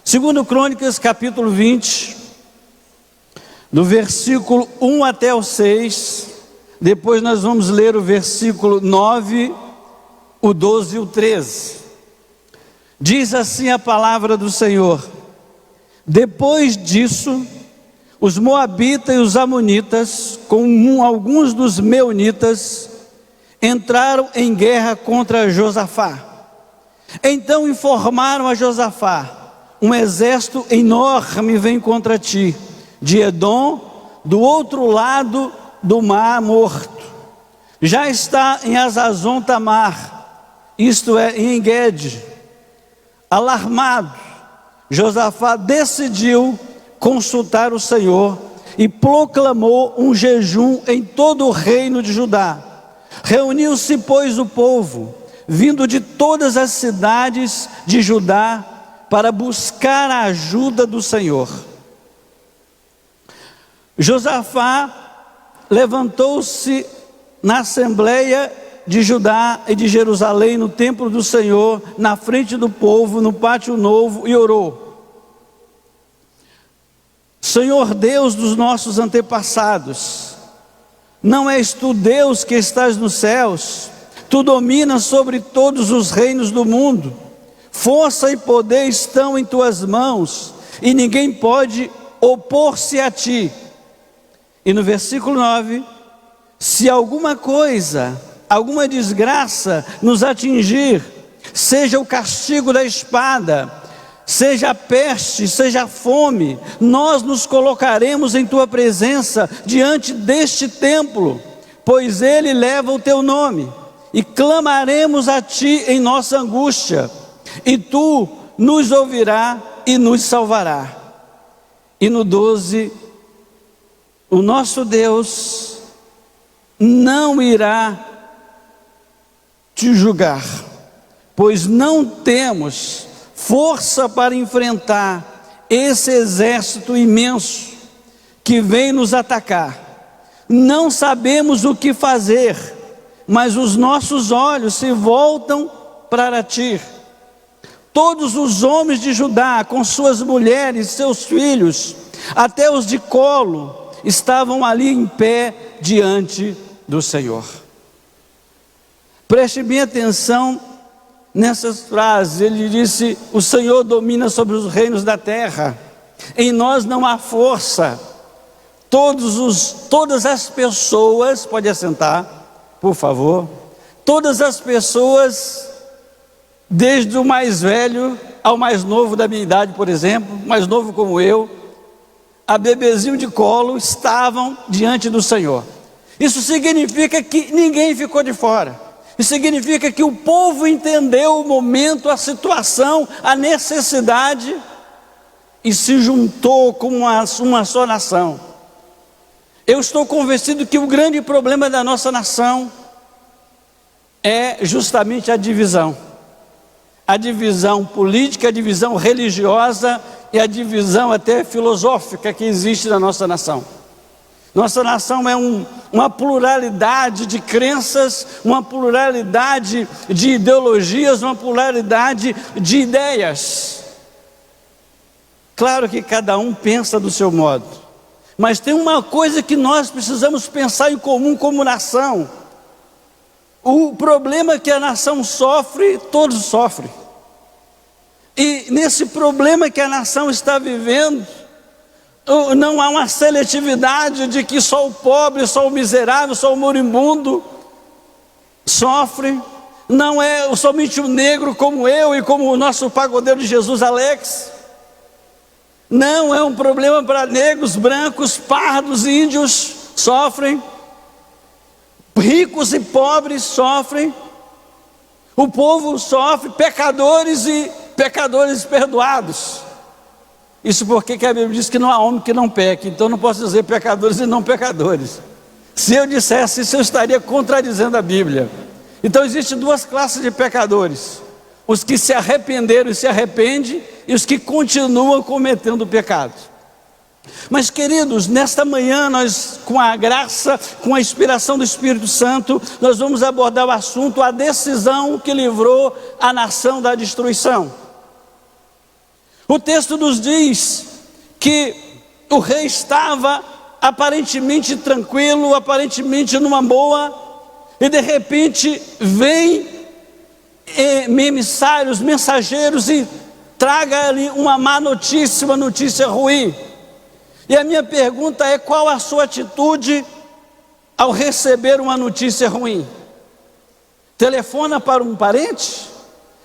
Segundo Crônicas, capítulo 20, do versículo 1 até o 6, depois nós vamos ler o versículo 9, o 12 e o 13. Diz assim a palavra do Senhor: depois disso, os moabitas e os amonitas, com alguns dos meunitas, entraram em guerra contra Josafá. Então informaram a Josafá: um exército enorme vem contra ti, de Edom, do outro lado do mar morto. Já está em Hazazon Tamar, isto é, em Engedi. Alarmado, Josafá decidiu consultar o Senhor e proclamou um jejum em todo o reino de Judá. Reuniu-se, pois, o povo, vindo de todas as cidades de Judá, para buscar a ajuda do Senhor. Josafá levantou-se na assembleia de Judá e de Jerusalém, no templo do Senhor, na frente do povo, no pátio novo, e orou: Senhor Deus dos nossos antepassados, não és tu Deus que estás nos céus? Tu dominas sobre todos os reinos do mundo. Força e poder estão em tuas mãos, e ninguém pode opor-se a ti. E no versículo 9: se alguma coisa, alguma desgraça nos atingir, seja o castigo da espada, seja a peste, seja a fome, nós nos colocaremos em tua presença diante deste templo, pois ele leva o teu nome, e clamaremos a ti em nossa angústia, e tu nos ouvirá e nos salvará. E no 12, o nosso Deus não irá te julgar, pois não temos força para enfrentar esse exército imenso que vem nos atacar. Não sabemos o que fazer, mas os nossos olhos se voltam para ti. Todos os homens de Judá, com suas mulheres, seus filhos, até os de colo, estavam ali em pé diante do Senhor. Preste bem atenção nessas frases. Ele disse: o Senhor domina sobre os reinos da terra, em nós não há força. Todas as pessoas, pode assentar, por favor. Todas as pessoas, desde o mais velho ao mais novo da minha idade, por exemplo, mais novo como eu, a bebezinho de colo, estavam diante do Senhor. Isso significa que ninguém ficou de fora. Isso significa que o povo entendeu o momento, a situação, a necessidade, e se juntou como uma só nação. Eu estou convencido que o grande problema da nossa nação é justamente a divisão. A divisão política, a divisão religiosa e a divisão até filosófica que existe na nossa nação. Nossa nação é uma pluralidade de crenças, uma pluralidade de ideologias, uma pluralidade de ideias. Claro que cada um pensa do seu modo, mas tem uma coisa que nós precisamos pensar em comum como nação. O problema que a nação sofre, todos sofrem. E nesse problema que a nação está vivendo, não há uma seletividade de que só o pobre, só o miserável, só o moribundo sofre. Não é somente o negro como eu e como o nosso pagodeiro de Jesus, Alex. Não é um problema para negros, brancos, pardos, índios sofrem. Ricos e pobres sofrem. O povo sofre, pecadores e pecadores perdoados. Isso porque a Bíblia diz que não há homem que não peque. Então não posso dizer pecadores e não pecadores. Se eu dissesse isso, eu estaria contradizendo a Bíblia. Então existem duas classes de pecadores: os que se arrependeram e se arrependem, e os que continuam cometendo pecado. Mas, queridos, nesta manhã nós, com a graça, com a inspiração do Espírito Santo, nós vamos abordar o assunto: a decisão que livrou a nação da destruição. O texto nos diz que o rei estava aparentemente tranquilo, aparentemente numa boa, e de repente vem emissários, mensageiros e traga ali uma má notícia, uma notícia ruim. E a minha pergunta é: qual a sua atitude ao receber uma notícia ruim? Telefona para um parente?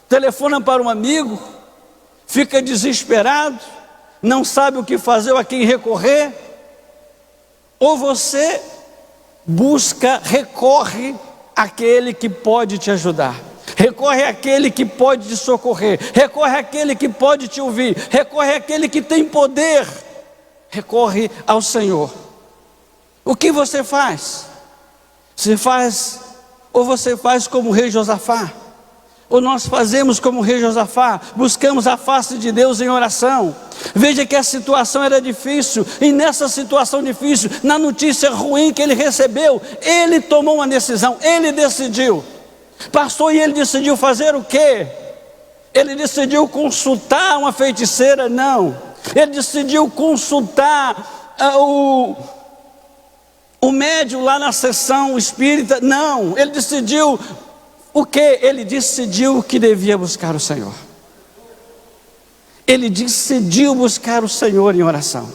Telefona para um amigo? Fica desesperado? Não sabe o que fazer ou a quem recorrer? Ou você recorre àquele que pode te ajudar, recorre àquele que pode te socorrer, recorre àquele que pode te ouvir, recorre àquele que tem poder, recorre ao Senhor. O que você faz? Você faz como o rei Josafá? Ou nós fazemos como o rei Josafá, buscamos a face de Deus em oração? Veja que a situação era difícil, e nessa situação difícil, na notícia ruim que ele recebeu, ele tomou uma decisão, ele decidiu. Pastor, e ele decidiu fazer o quê? Ele decidiu consultar uma feiticeira? Não. Ele decidiu consultar o médium lá na sessão espírita? Não. Ele decidiu o quê? Ele decidiu que devia buscar o Senhor. Ele decidiu buscar o Senhor em oração.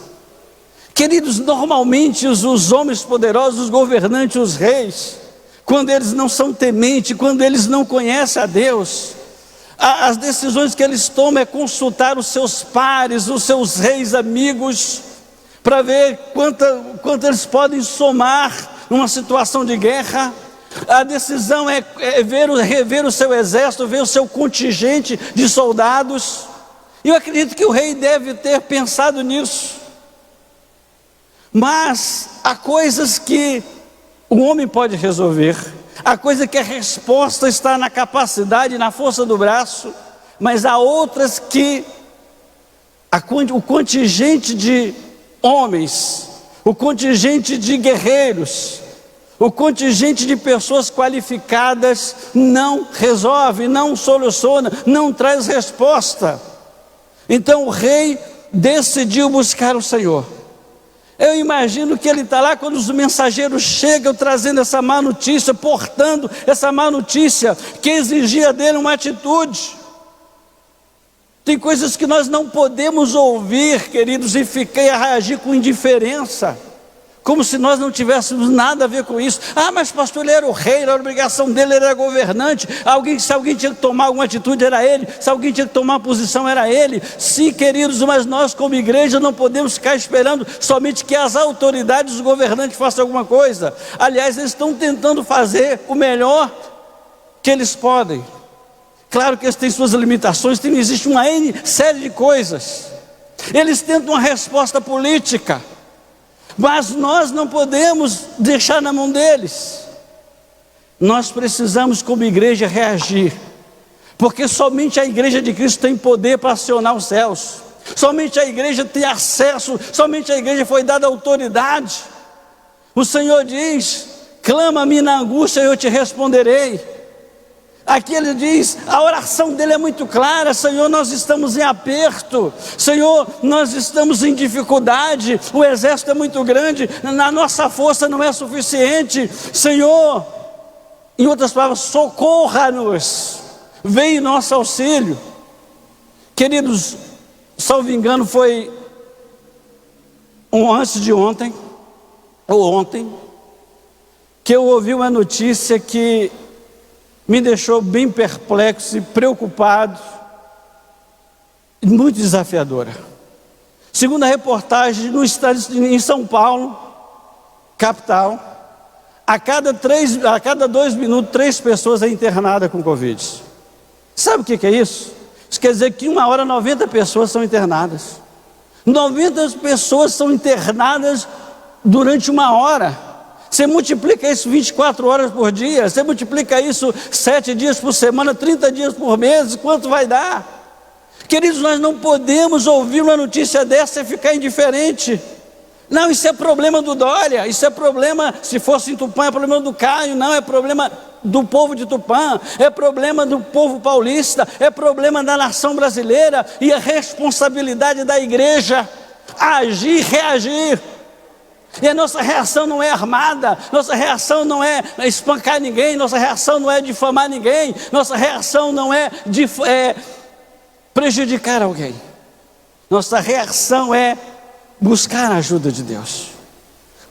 Queridos, normalmente os homens poderosos, os governantes, os reis, quando eles não são tementes, quando eles não conhecem a Deus, as decisões que eles tomam é consultar os seus pares, os seus reis amigos, para ver quanto eles podem somar numa situação de guerra. A decisão é rever o seu exército, ver o seu contingente de soldados. E eu acredito que o rei deve ter pensado nisso. Mas há coisas que o homem pode resolver, há coisa que a resposta está na capacidade, na força do braço, mas há outras que o contingente de homens, o contingente de guerreiros, o contingente de pessoas qualificadas não resolve, não soluciona, não traz resposta. Então o rei decidiu buscar o Senhor. Eu imagino que ele está lá quando os mensageiros chegam trazendo essa má notícia, portando essa má notícia que exigia dele uma atitude. Tem coisas que nós não podemos ouvir, queridos, e fiquei a reagir com indiferença, como se nós não tivéssemos nada a ver com isso. Ah, mas pastor, ele era o rei, era a obrigação dele, ele era governante. Se alguém tinha que tomar alguma atitude, era ele. Se alguém tinha que tomar uma posição, era ele. Sim, queridos, mas nós como igreja não podemos ficar esperando somente que as autoridades, os governantes façam alguma coisa. Aliás, eles estão tentando fazer o melhor que eles podem. Claro que eles têm suas limitações, existe uma série de coisas. Eles tentam uma resposta política, mas nós não podemos deixar na mão deles. Nós precisamos como igreja reagir, porque somente a igreja de Cristo tem poder para acionar os céus, somente a igreja tem acesso, somente a igreja foi dada autoridade. O Senhor diz: clama-me na angústia e eu te responderei. Aqui ele diz, a oração dele é muito clara: Senhor, nós estamos em aperto, Senhor, nós estamos em dificuldade, o exército é muito grande, a nossa força não é suficiente, Senhor, em outras palavras, socorra-nos, vem em nosso auxílio. Queridos, salvo engano, foi antes de ontem, ou ontem, que eu ouvi uma notícia que me deixou bem perplexo e preocupado, muito desafiadora. Segundo a reportagem, no estado em São Paulo, capital, a cada 2 minutos, 3 pessoas é internada com Covid. Sabe o que é isso? Isso quer dizer que em 1 hora 90 pessoas são internadas. 90 pessoas são internadas durante 1 hora. Você multiplica isso 24 horas por dia, você multiplica isso 7 dias por semana, 30 dias por mês, quanto vai dar? Queridos, nós não podemos ouvir uma notícia dessa e ficar indiferente. Não, isso é problema do Dória, isso é problema, se fosse em Tupã, é problema do Caio. Não, é problema do povo de Tupã, é problema do povo paulista, é problema da nação brasileira, e a responsabilidade da igreja agir, reagir. E a nossa reação não é armada, nossa reação não é espancar ninguém, nossa reação não é difamar ninguém, nossa reação não é prejudicar alguém. Nossa reação é buscar a ajuda de Deus,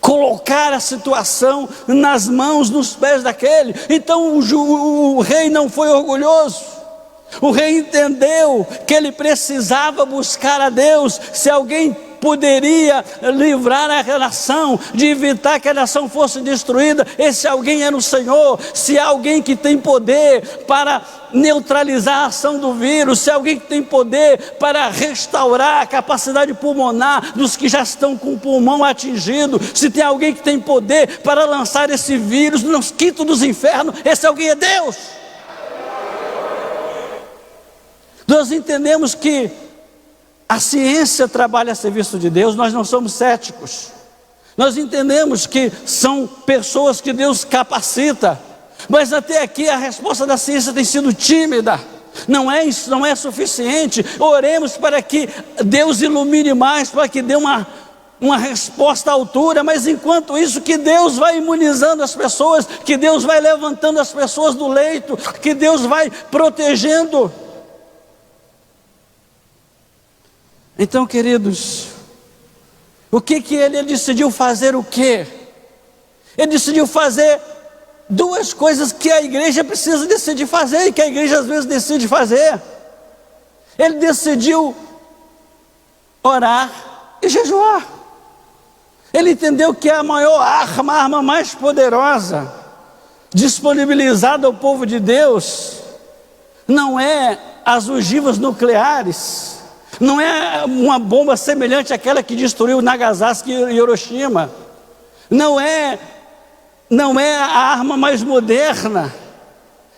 colocar a situação nas mãos, nos pés daquele. Então o rei não foi orgulhoso, o rei entendeu que ele precisava buscar a Deus. Se alguém poderia livrar a nação, de evitar que a nação fosse destruída, esse alguém era o Senhor. Se há alguém que tem poder para neutralizar a ação do vírus, se há alguém que tem poder para restaurar a capacidade pulmonar dos que já estão com o pulmão atingido, se tem alguém que tem poder para lançar esse vírus nos quintos dos infernos, esse alguém é Deus. Nós entendemos que a ciência trabalha a serviço de Deus, nós não somos céticos. Nós entendemos que são pessoas que Deus capacita, mas até aqui a resposta da ciência tem sido tímida. Não é suficiente. Oremos para que Deus ilumine mais, para que dê uma resposta à altura, mas enquanto isso, que Deus vai imunizando as pessoas, que Deus vai levantando as pessoas do leito, que Deus vai protegendo. Então, queridos, o que ele decidiu fazer? O quê? Ele decidiu fazer duas coisas que a igreja precisa decidir fazer, e que a igreja às vezes decide fazer. Ele decidiu orar e jejuar. Ele entendeu que a maior arma, a arma mais poderosa disponibilizada ao povo de Deus, não é as ogivas nucleares, não é uma bomba semelhante àquela que destruiu Nagasaki e Hiroshima, não é a arma mais moderna,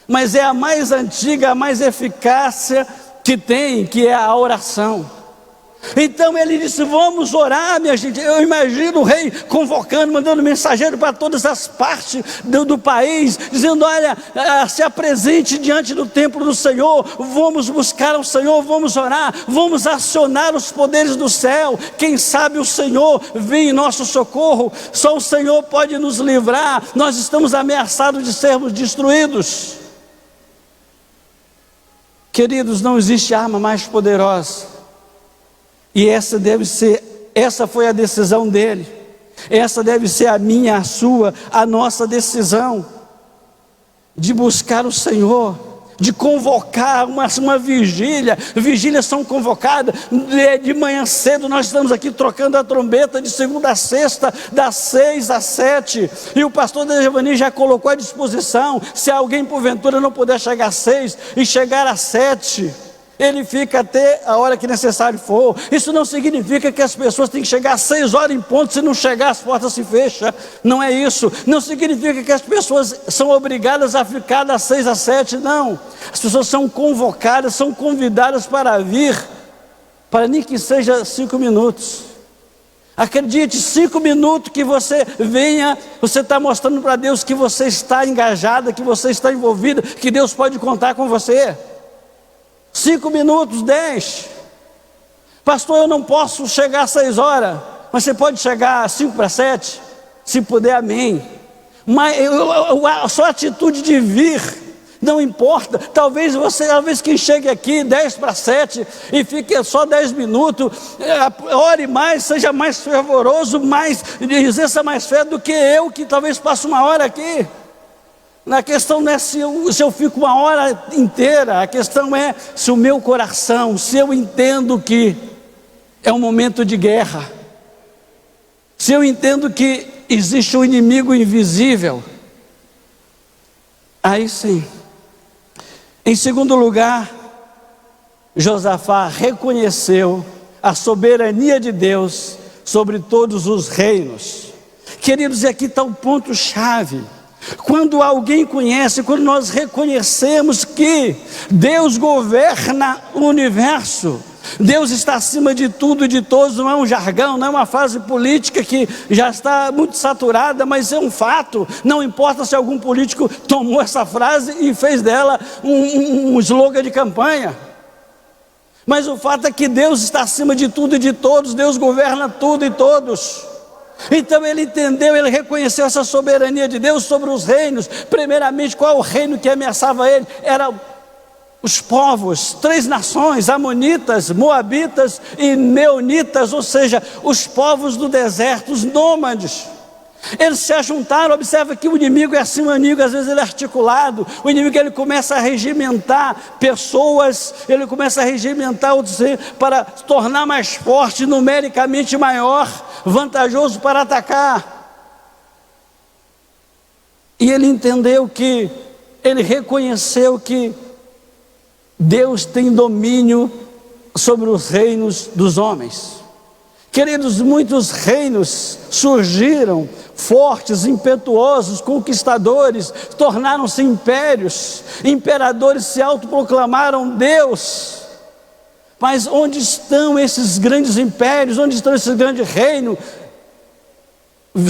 mas é a mais antiga, a mais eficácia que tem, que é a oração. Então ele disse: vamos orar, minha gente. Eu imagino o rei convocando, mandando mensageiro para todas as partes do país, dizendo: olha, se apresente diante do templo do Senhor, vamos buscar o Senhor, vamos orar, vamos acionar os poderes do céu. Quem sabe o Senhor vem em nosso socorro, só o Senhor pode nos livrar, nós estamos ameaçados de sermos destruídos. Queridos, não existe arma mais poderosa. E essa foi a decisão dele. Essa deve ser a minha, a sua, a nossa decisão, de buscar o Senhor, de convocar uma vigília. Vigílias são convocadas de manhã cedo. Nós estamos aqui trocando a trombeta de segunda a sexta, das 6 às 7, e o pastor Devani já colocou à disposição. Se alguém porventura não puder chegar às 6 e chegar às 7, ele fica até a hora que necessário for. Isso não significa que as pessoas têm que chegar às 6 horas em ponto. Se não chegar, as portas se fecham. Não é isso. Não significa que as pessoas são obrigadas a ficar das 6 às 7, não. As pessoas são convocadas, são convidadas para vir, para nem que seja 5 minutos. Acredite, 5 minutos que você venha, você está mostrando para Deus que você está engajada, que você está envolvida, que Deus pode contar com você. 5 minutos, 10. Pastor, eu não posso chegar às 6 horas, mas você pode chegar às 5 para 7, se puder, amém. Mas a sua atitude de vir não importa. Talvez quem chegue aqui 10 para 7 e fique só 10 minutos, ore mais, seja mais fervoroso, exerça mais fé do que eu, que talvez passe 1 hora aqui. A questão não é se eu fico 1 hora inteira, a questão é se o meu coração, se eu entendo que é um momento de guerra, se eu entendo que existe um inimigo invisível, aí sim. Em segundo lugar, Josafá reconheceu a soberania de Deus sobre todos os reinos. Queridos, e aqui está o ponto-chave. Quando alguém conhece, quando nós reconhecemos que Deus governa o universo, Deus está acima de tudo e de todos. Não é um jargão, não é uma frase política que já está muito saturada, mas é um fato. Não importa se algum político tomou essa frase e fez dela um slogan de campanha, mas o fato é que Deus está acima de tudo e de todos. Deus governa tudo e todos. Então ele entendeu, ele reconheceu essa soberania de Deus sobre os reinos. Primeiramente, qual o reino que ameaçava ele? Era os povos, 3 nações: amonitas, moabitas e meunitas, ou seja, os povos do deserto, os nômades. Eles se ajuntaram. Observa que o inimigo é assim, o inimigo às vezes ele é articulado. O inimigo ele começa a regimentar pessoas, ele começa a regimentar outros para tornar mais forte, numericamente maior, vantajoso para atacar. E ele entendeu que, ele reconheceu que Deus tem domínio sobre os reinos dos homens. Queridos, muitos reinos surgiram fortes, impetuosos, conquistadores, tornaram-se impérios, imperadores se autoproclamaram Deus. Mas onde estão esses grandes impérios? Onde estão esses grandes reinos?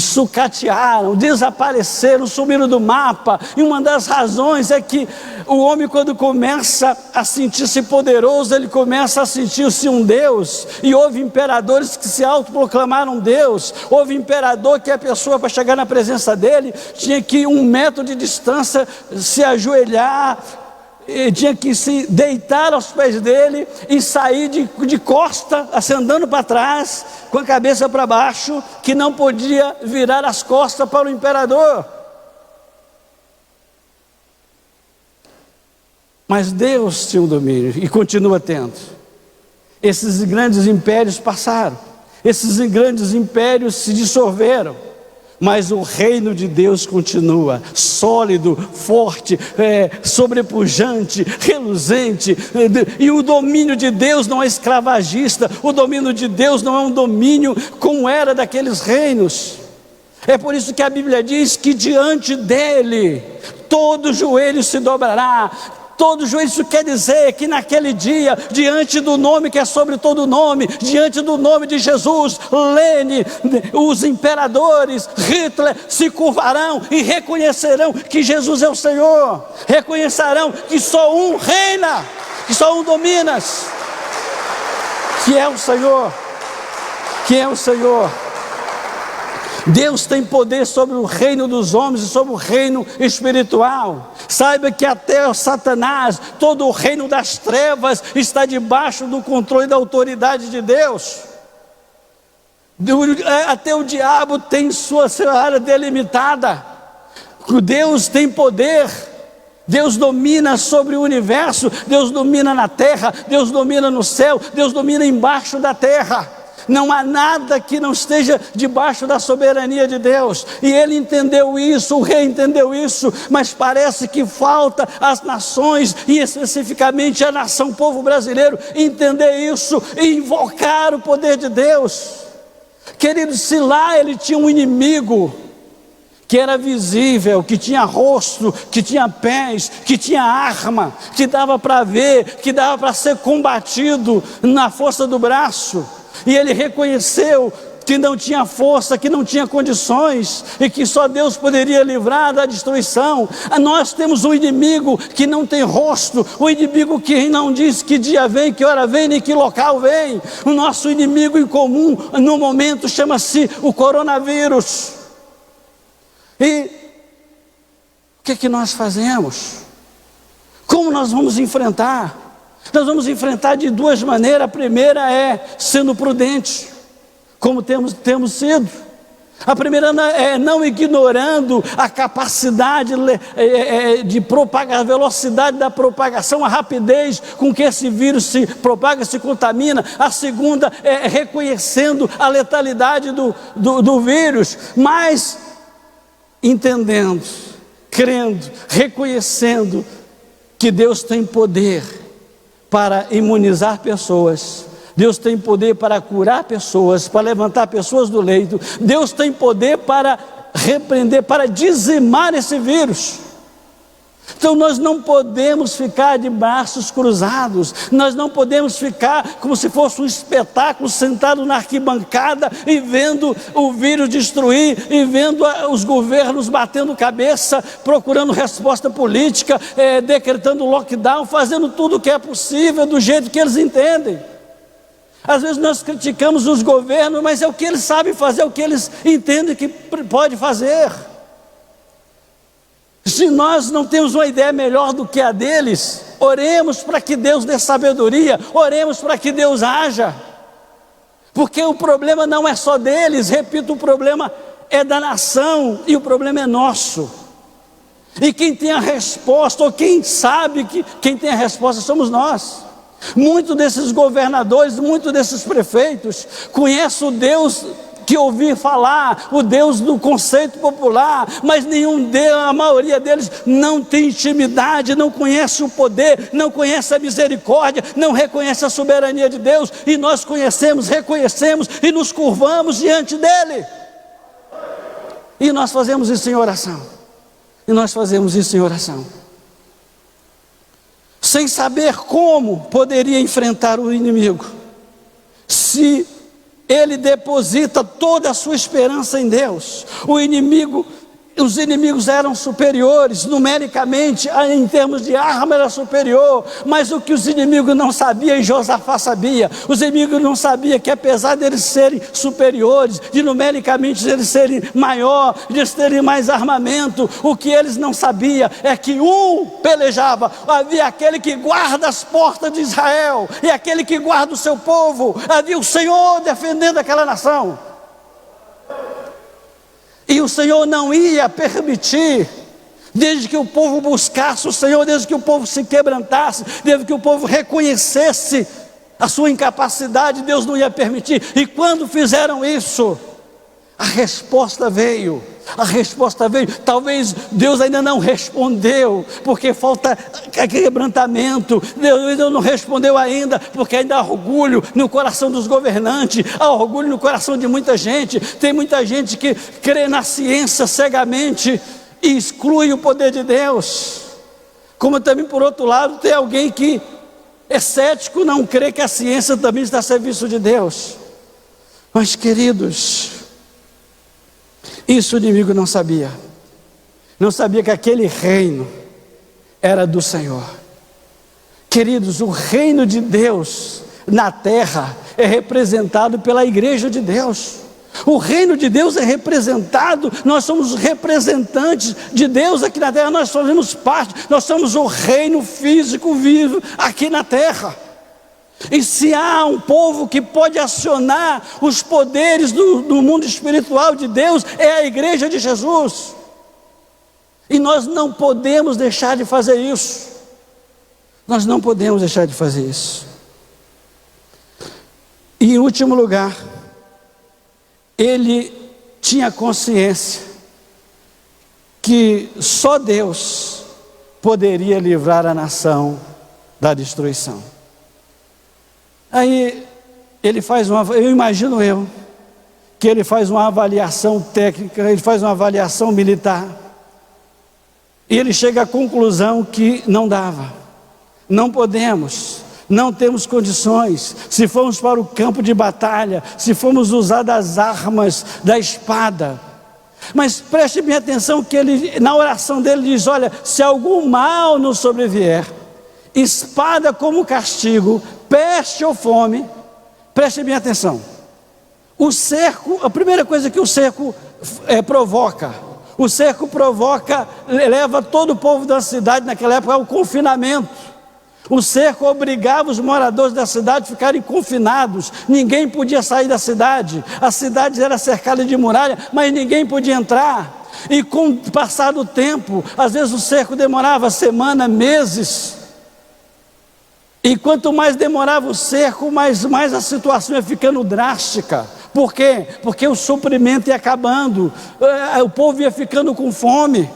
Sucatearam, desapareceram, sumiram do mapa. E uma das razões é que o homem, quando começa a sentir-se poderoso, ele começa a sentir-se um Deus. E houve imperadores que se autoproclamaram Deus. Houve imperador que a pessoa, para chegar na presença dele, tinha que 1 metro de distância se ajoelhar, tinha que se deitar aos pés dele e sair de costa, assim, andando para trás, com a cabeça para baixo, que não podia virar as costas para o imperador. Mas Deus tinha o domínio e continua tendo. Esses grandes impérios passaram, esses grandes impérios se dissolveram, mas o reino de Deus continua sólido, forte, sobrepujante, reluzente. E o domínio de Deus não é escravagista. O domínio de Deus não é um domínio como era daqueles reinos. É por isso que a Bíblia diz que diante dele todo joelho se dobrará. Todo joelho, isso quer dizer que naquele dia, diante do nome que é sobre todo nome, diante do nome de Jesus, Lênin, os imperadores, Hitler, se curvarão e reconhecerão que Jesus é o Senhor. Reconhecerão que só um reina, que só um domina, que é o Senhor, que é o Senhor. Deus tem poder sobre o reino dos homens e sobre o reino espiritual. Saiba que até Satanás, todo o reino das trevas, está debaixo do controle da autoridade de Deus. Até o diabo tem sua área delimitada. Deus tem poder. Deus domina sobre o universo. Deus domina na terra. Deus domina no céu. Deus domina embaixo da terra. Não há nada que não esteja debaixo da soberania de Deus. E ele entendeu isso, o rei entendeu isso. Mas parece que falta às nações, e especificamente a nação, povo brasileiro, entender isso e invocar o poder de Deus. Queridos, se lá ele tinha um inimigo que era visível, que tinha rosto, que tinha pés, que tinha arma, que dava para ver, que dava para ser combatido na força do braço, e ele reconheceu que não tinha força, que não tinha condições, e que só Deus poderia livrar da destruição. Nós temos um inimigo que não tem rosto, um inimigo que não diz que dia vem, que hora vem, nem que local vem. O nosso inimigo em comum no momento chama-se o coronavírus. E o que é que nós fazemos? Como nós vamos enfrentar? Nós vamos enfrentar de 2 maneiras. A primeira é sendo prudente, como temos sido. A primeira é não ignorando a capacidade de propagar, a velocidade da propagação, a rapidez com que esse vírus se propaga, se contamina. A segunda é reconhecendo a letalidade do vírus, mas entendendo, crendo, reconhecendo que Deus tem poder para imunizar pessoas. Deus tem poder para curar pessoas, para levantar pessoas do leito. Deus tem poder para repreender, para dizimar esse vírus. Então nós não podemos ficar de braços cruzados, nós não podemos ficar como se fosse um espetáculo, sentado na arquibancada e vendo o vírus destruir, e vendo os governos batendo cabeça, procurando resposta política, decretando lockdown, fazendo tudo o que é possível, do jeito que eles entendem. Às vezes nós criticamos os governos, mas é o que eles sabem fazer, é o que eles entendem que pode fazer. Se nós não temos uma ideia melhor do que a deles, oremos para que Deus dê sabedoria, oremos para que Deus haja, porque o problema não é só deles, repito, o problema é da nação, e o problema é nosso, e quem tem a resposta, ou quem sabe que quem tem a resposta somos nós. Muitos desses governadores, muitos desses prefeitos, conhecem o Deus que ouvir falar, o Deus do conceito popular, mas a maioria deles não tem intimidade, não conhece o poder, não conhece a misericórdia, não reconhece a soberania de Deus, e nós conhecemos, reconhecemos e nos curvamos diante dele, e nós fazemos isso em oração, sem saber como poderia enfrentar o inimigo, se ele deposita toda a sua esperança em Deus. Os inimigos eram superiores, numericamente, em termos de arma era superior, mas o que os inimigos não sabiam, e Josafá sabia, os inimigos não sabiam que apesar deles serem superiores, de numericamente eles serem maior, de eles terem mais armamento, o que eles não sabiam é que um pelejava, havia aquele que guarda as portas de Israel, e aquele que guarda o seu povo, havia o Senhor defendendo aquela nação. E o Senhor não ia permitir, desde que o povo buscasse o Senhor, desde que o povo se quebrantasse, desde que o povo reconhecesse a sua incapacidade, Deus não ia permitir. E quando fizeram isso, a resposta veio. Talvez Deus ainda não respondeu, porque falta quebrantamento. Deus não respondeu ainda, porque ainda há orgulho no coração dos governantes, há orgulho no coração de muita gente. Tem muita gente que crê na ciência cegamente e exclui o poder de Deus. Como também, por outro lado, tem alguém que é cético, não crê que a ciência também está a serviço de Deus. Mas, queridos, isso o inimigo não sabia que aquele reino era do Senhor. Queridos, o reino de Deus na terra é representado pela igreja de Deus. O reino de Deus é representado, nós somos representantes de Deus aqui na terra, nós fazemos parte, nós somos o reino físico vivo aqui na terra. E se há um povo que pode acionar os poderes do mundo espiritual de Deus, é a igreja de Jesus. E nós não podemos deixar de fazer isso. E em último lugar, ele tinha consciência que só Deus poderia livrar a nação da destruição. Aí ele faz que ele faz uma avaliação técnica, ele faz uma avaliação militar, e ele chega à conclusão que não dava, não podemos, não temos condições. Se formos para o campo de batalha, se formos usar das armas, da espada, mas preste bem atenção que ele, na oração dele, diz: olha, se algum mal nos sobrevier, espada como castigo, peste ou fome, preste bem atenção. O cerco, a primeira coisa que o cerco provoca, leva todo o povo da cidade naquela época ao confinamento. O cerco obrigava os moradores da cidade a ficarem confinados, ninguém podia sair da cidade, a cidade era cercada de muralha, mas ninguém podia entrar. E com o passar do tempo, às vezes o cerco demorava semanas, meses. E quanto mais demorava o cerco, mais a situação ia ficando drástica. Por quê? Porque o suprimento ia acabando, o povo ia ficando com fome.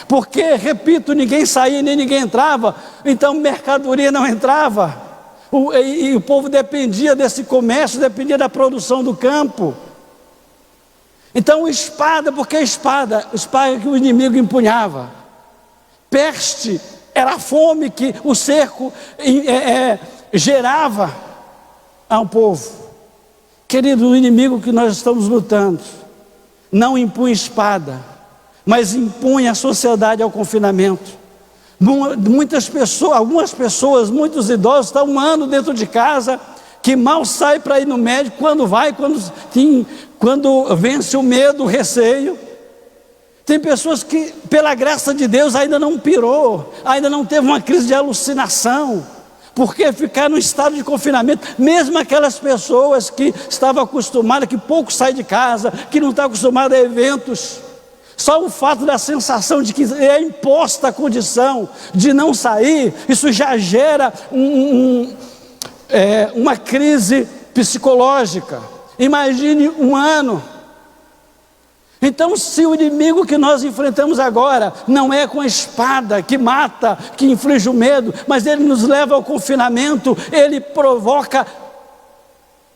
Porque, repito, ninguém saía nem ninguém entrava, então mercadoria não entrava. E o povo dependia desse comércio, dependia da produção do campo. Então espada, porque espada que o inimigo empunhava. Peste era a fome que o cerco gerava ao povo. Querido, o inimigo que nós estamos lutando não impunha espada, mas impunha a sociedade ao confinamento. Muitas pessoas, algumas pessoas, muitos idosos estão um ano dentro de casa, que mal sai para ir no médico, quando vai, quando vence o medo, o receio. Tem pessoas que, pela graça de Deus, ainda não pirou, ainda não teve uma crise de alucinação, porque ficar no estado de confinamento, mesmo aquelas pessoas que estavam acostumadas, que pouco saem de casa, que não estão acostumadas a eventos, só o fato da sensação de que é imposta a condição de não sair, isso já gera uma crise psicológica. Imagine um ano. Então, se o inimigo que nós enfrentamos agora não é com a espada que mata, que inflige o medo, mas ele nos leva ao confinamento, ele provoca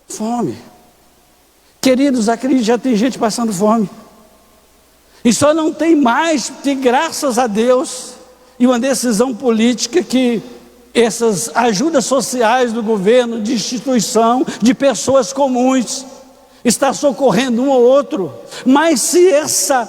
fome. Queridos, acredite, já tem gente passando fome. E só não tem mais, porque graças a Deus, e uma decisão política que essas ajudas sociais do governo, de instituição, de pessoas comuns, está socorrendo um ou outro. Mas se essa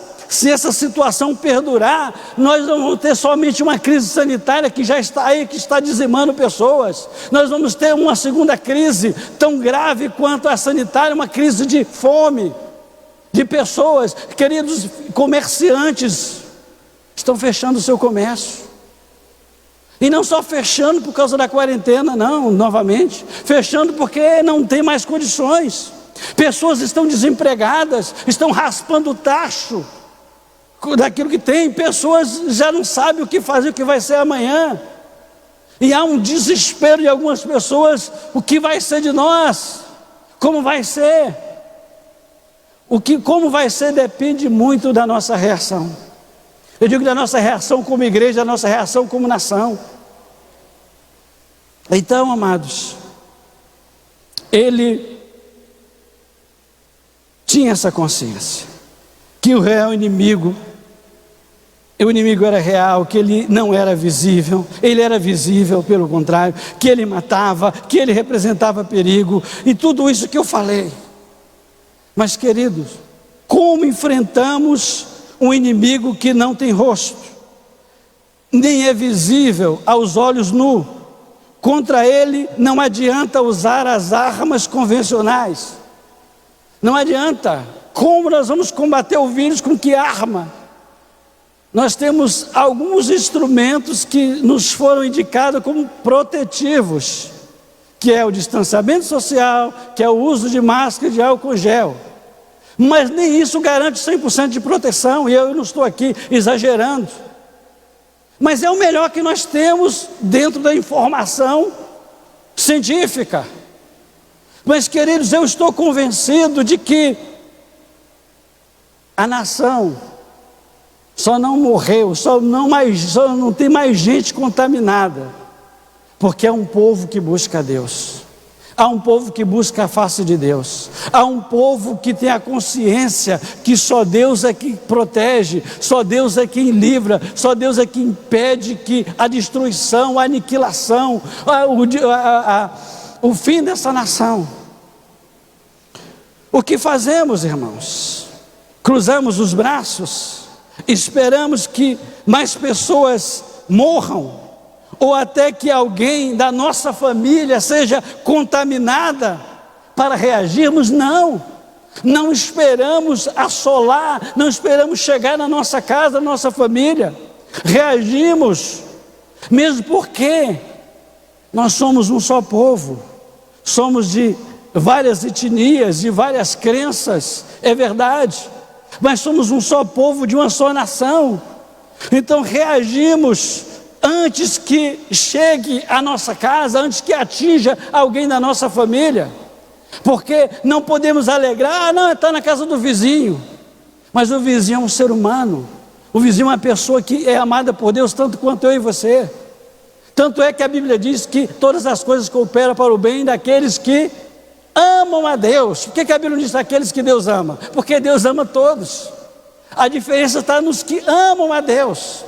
situação perdurar, nós não vamos ter somente uma crise sanitária que já está aí, que está dizimando pessoas. Nós vamos ter uma segunda crise tão grave quanto a sanitária, uma crise de fome, de pessoas. Queridos, comerciantes estão fechando o seu comércio. E não só fechando por causa da quarentena, não, novamente. Fechando porque não tem mais condições. Pessoas estão desempregadas, estão raspando o tacho daquilo que tem. Pessoas já não sabem o que fazer, o que vai ser amanhã. E há um desespero de algumas pessoas: o que vai ser de nós? Como vai ser? Como vai ser depende muito da nossa reação. Eu digo da nossa reação como igreja, da nossa reação como nação. Então, amados, ele tinha essa consciência, que o real inimigo, o inimigo era real, que ele não era visível, ele era visível pelo contrário, que ele matava, que ele representava perigo, e tudo isso que eu falei. Mas, queridos, como enfrentamos um inimigo que não tem rosto, nem é visível aos olhos nus? Contra ele não adianta usar as armas convencionais. Não adianta. Como nós vamos combater o vírus? Com que arma? Nós temos alguns instrumentos que nos foram indicados como protetivos, que é o distanciamento social, que é o uso de máscara e de álcool gel. Mas nem isso garante 100% de proteção, e eu não estou aqui exagerando. Mas é o melhor que nós temos dentro da informação científica. Mas, queridos, eu estou convencido de que a nação só não morreu, só não tem mais gente contaminada, porque é um povo que busca a Deus. Há um povo que busca a face de Deus. Há um povo que tem a consciência que só Deus é que protege, só Deus é quem livra, só Deus é quem impede que a destruição, a aniquilação, o fim dessa nação. O que fazemos, irmãos? Cruzamos os braços, esperamos que mais pessoas morram, ou até que alguém da nossa família seja contaminada para reagirmos? Não esperamos assolar, não esperamos chegar na nossa casa, na nossa família. Reagimos, mesmo porque nós somos um só povo, somos de várias etnias, de várias crenças, é verdade, mas somos um só povo de uma só nação. Então reagimos antes que chegue à nossa casa, antes que atinja alguém da nossa família, porque não podemos alegrar: não, está na casa do vizinho. Mas o vizinho é um ser humano, o vizinho é uma pessoa que é amada por Deus tanto quanto eu e você. Tanto é que a Bíblia diz que todas as coisas cooperam para o bem daqueles que amam a Deus. Por que a Bíblia diz aqueles que Deus ama? Porque Deus ama todos. A diferença está nos que amam a Deus.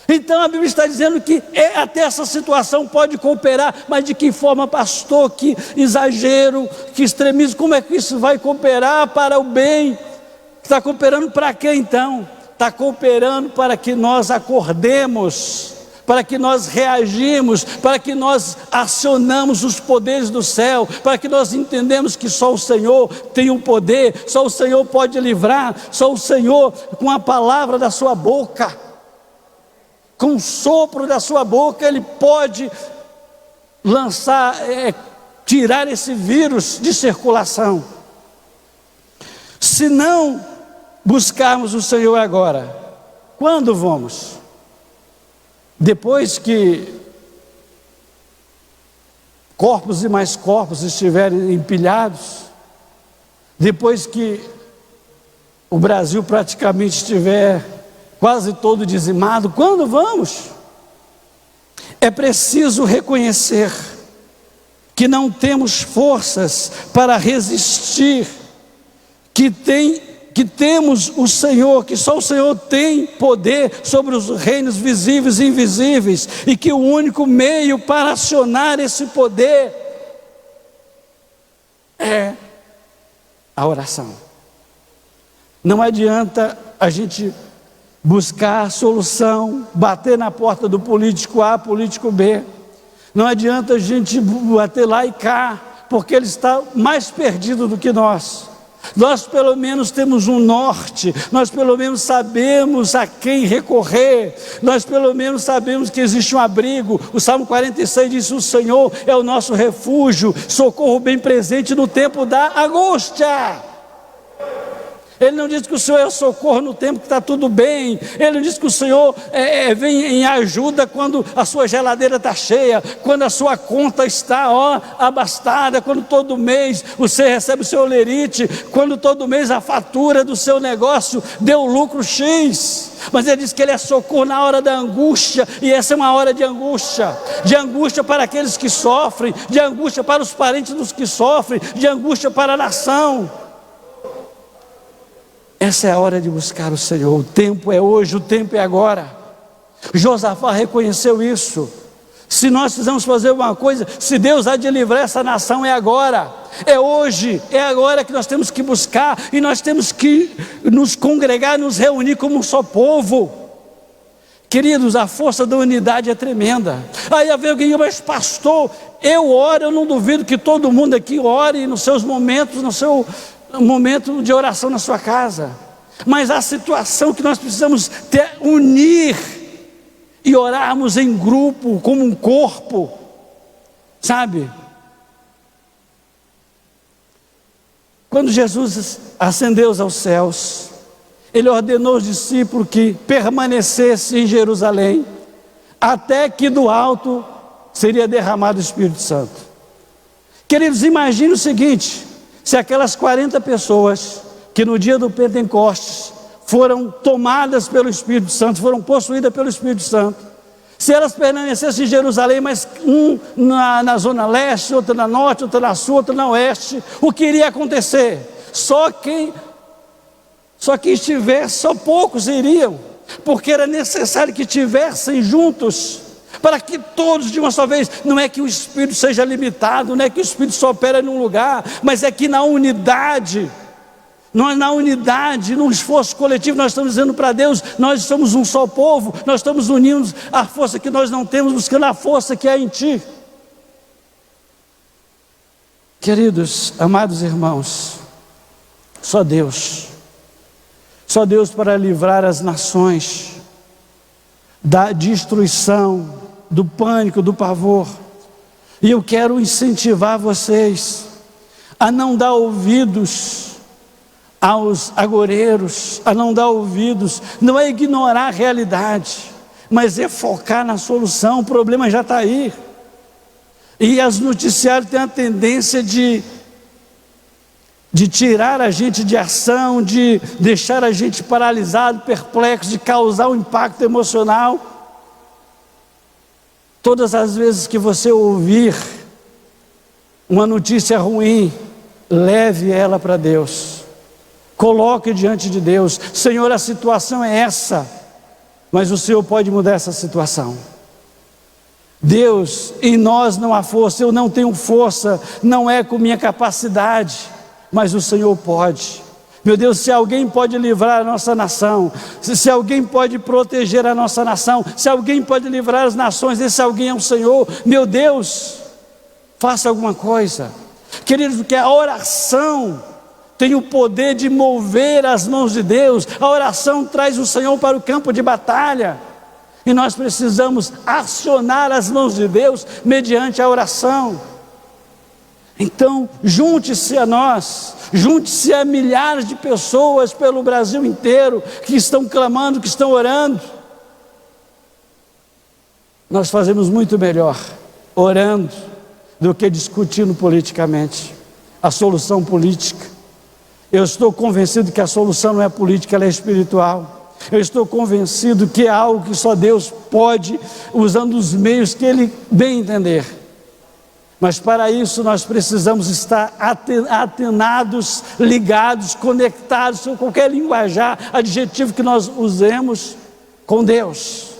Então a Bíblia está dizendo que até essa situação pode cooperar, mas de que forma, pastor? Que exagero, que extremismo, como é que isso vai cooperar para o bem? Está cooperando para quê então? Está cooperando para que nós acordemos, para que nós reagimos, para que nós acionamos os poderes do céu, para que nós entendemos que só o Senhor tem o poder, só o Senhor pode livrar, só o Senhor, com a palavra da sua boca, com o sopro da sua boca, Ele pode lançar, tirar esse vírus de circulação. Se não buscarmos o Senhor agora, quando vamos? Depois que corpos e mais corpos estiverem empilhados, depois que o Brasil praticamente estiver quase todo dizimado, quando vamos? É preciso reconhecer que não temos forças para resistir, que temos o Senhor, que só o Senhor tem poder sobre os reinos visíveis e invisíveis, e que o único meio para acionar esse poder é a oração. Não adianta a gente buscar solução, bater na porta do político A, político B. Não adianta a gente bater lá e cá, porque ele está mais perdido do que nós. Nós pelo menos temos um norte, nós pelo menos sabemos a quem recorrer, nós pelo menos sabemos que existe um abrigo. O Salmo 46 diz: o Senhor é o nosso refúgio, socorro bem presente no tempo da angústia. Ele não diz que o Senhor é socorro no tempo que está tudo bem. Ele não diz que o Senhor vem em ajuda quando a sua geladeira está cheia, quando a sua conta está abastada, quando todo mês você recebe o seu olerite, quando todo mês a fatura do seu negócio deu lucro X. Mas ele diz que Ele é socorro na hora da angústia, e essa é uma hora de angústia para aqueles que sofrem, de angústia para os parentes dos que sofrem, de angústia para a nação. Essa é a hora de buscar o Senhor. O tempo é hoje, o tempo é agora. Josafá reconheceu isso. Se nós precisamos fazer uma coisa, se Deus há de livrar essa nação, é agora, é hoje, é agora que nós temos que buscar, e nós temos que nos congregar, nos reunir como um só povo. Queridos, a força da unidade é tremenda. Aí vem alguém, mas pastor, eu oro, eu não duvido que todo mundo aqui ore nos seus momentos, no seu momento de oração na sua casa, mas a situação que nós precisamos unir e orarmos em grupo, como um corpo, sabe? Quando Jesus ascendeu aos céus, Ele ordenou aos discípulos que permanecessem em Jerusalém, até que do alto seria derramado o Espírito Santo. Queridos, imagine o seguinte: se aquelas 40 pessoas que no dia do Pentecostes foram tomadas pelo Espírito Santo, foram possuídas pelo Espírito Santo, se elas permanecessem em Jerusalém, mas na zona leste, outra na norte, outra na sul, outra na oeste, o que iria acontecer? Só quem estivesse, só poucos iriam, porque era necessário que estivessem juntos, para que todos de uma só vez. Não é que o Espírito seja limitado, não é que o Espírito só opera num lugar, mas é que na unidade, num esforço coletivo, nós estamos dizendo para Deus: nós somos um só povo, nós estamos unindo a força que nós não temos, buscando a força que há em Ti. Queridos, amados irmãos, só Deus para livrar as nações da destruição, do pânico, do pavor. E eu quero incentivar vocês a não dar ouvidos aos agoureiros, a não dar ouvidos, não é ignorar a realidade, mas é focar na solução. O problema já está aí, e as noticiários têm a tendência de tirar a gente de ação, de deixar a gente paralisado, perplexo, de causar um impacto emocional. Todas as vezes que você ouvir uma notícia ruim, leve ela para Deus, coloque diante de Deus: Senhor, a situação é essa, Mas o Senhor pode mudar essa situação. Deus, em nós não há força. Eu não tenho força, não é com minha capacidade, mas o Senhor pode. Meu Deus, se alguém pode livrar a nossa nação, se alguém pode proteger a nossa nação, se alguém pode livrar as nações, esse alguém é o Senhor. Meu Deus, faça alguma coisa. Queridos, porque a oração tem o poder de mover as mãos de Deus. A oração traz o Senhor para o campo de batalha, e nós precisamos acionar as mãos de Deus mediante a oração. Então, junte-se a nós, junte-se a milhares de pessoas pelo Brasil inteiro, que estão clamando, que estão orando. Nós fazemos muito melhor orando do que discutindo politicamente a solução política. Eu estou convencido que a solução não é política, ela é espiritual. Eu estou convencido que é algo que só Deus pode, usando os meios que Ele bem entender. Mas para isso nós precisamos estar atenados, ligados, conectados, com qualquer linguajar, adjetivo que nós usemos, com Deus.